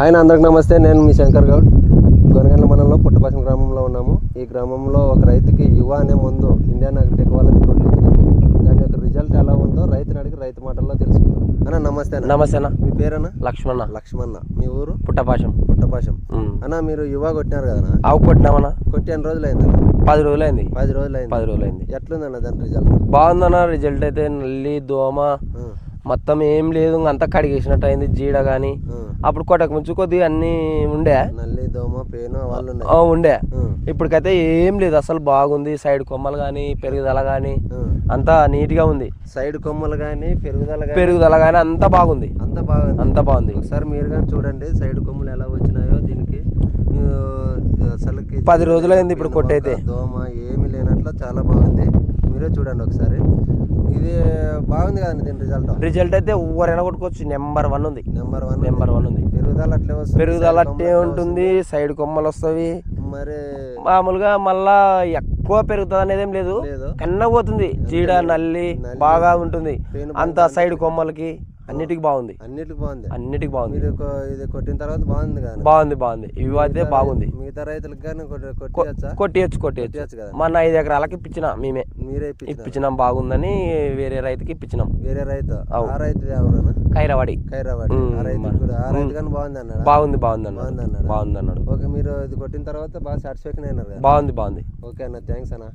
Hi అందరికి నమస్తే. నేను మీ శంకర్ గౌడ్. గొనగండ్ల మండలంలో పుట్టపాసం గ్రామంలో ఉన్నాము. ఈ గ్రామంలో ఒక రైతుకి యువ అనే ముందు ఇండియన్ అగ్రిటెక్ వాళ్ళది కొట్టించినాము. దాని యొక్క రిజల్ట్ ఎలా ఉందో రైతుని అడిగి రైతు మాటల్లో తెలుసుకుందాం. అన్న నమస్తే. నమస్తే అన్న. మీ పేరన్నా? లక్ష్మణ. లక్ష్మణ. మీ ఊరు? పుట్టపాసం. పుట్టపాసం. అన్న మీరు యువ కొట్టినారు కదా? ఆవు కొట్టినామన్నా. కొట్టి ఎన్ని రోజులు అయిందన్న? 10 రోజులైంది. 10 రోజులైంది. 10 రోజులైంది. ఎట్లుందన్న దాని రిజల్ట్? బాగుందన్న. రిజల్ట్ అయితే నల్లి దోమ మొత్తం ఏం లేదు, అంతా కడిగేసినట్టు అయింది. జీడ కానీ అప్పుడు కొట్టక ముందు కొద్దిగా అన్ని ఉండే, నల్లి దోమ పేను వాళ్ళు ఉండే. ఇప్పటికైతే ఏం లేదు, అసలు బాగుంది. సైడ్ కొమ్మలు కానీ పెరుగుదల కానీ అంతా నీట్ గా ఉంది. సైడ్ కొమ్మలు కానీ పెరుగుదల కానీ అంతా బాగుంది. అంతా బాగుంది. ఒకసారి మీరు కానీ చూడండి సైడ్ కొమ్మలు ఎలా వచ్చినాయో. దీనికి అసలు 10 రోజులైంది ఇప్పుడు కొట్టయితే. దోమ ఏమి లేనట్లు చాలా బాగుంది. మీరే చూడండి ఒకసారి. ఇది బాగుంది కదండి దీని రిజల్ట్ అయితే ఎవరైనా కొట్టుకోవచ్చు. నెంబర్ 1 ఉంది. నెంబర్ 1 ఉంది. పెరుగుదల అట్లే వస్తుంది. పెరుగుదల అట్టే ఉంటుంది. సైడ్ కొమ్మలు వస్తాయి. మరి మామూలుగా మళ్ళా ఎక్కువ పెరుగుతుంది అనేది ఏం లేదు, కన్నా పోతుంది. జీడ నల్లి బాగా ఉంటుంది. అంత సైడ్ కొమ్మలకి అన్నిటికి బాగుంది. అన్నిటికి బాగుంది. ఇది కొట్టిన తర్వాత బాగుంది కదా? బాగుంది. ఇవి అయితే బాగుంది. మిగతా రైతులకు కానీ కొట్టియచ్చు కదా. మన 5 ఎకరాలకి ఇప్పించినా మీరే ఇప్పించినాం. బాగుందని వేరే రైతుకి ఇప్పించినాం. వేరే రైతు? ఆ రైతు ఎవరన్నా? ఖైరవాడి. ఆ రైతు కానీ బాగుంది అన్నాడు. బాగుంది అన్నాడు. ఓకే, మీరు ఇది కొట్టిన తర్వాత బాగా సాటిస్ఫాక్షన్ అయినారు కదా? బాగుంది. ఓకే అన్న, థ్యాంక్స్ అన్న.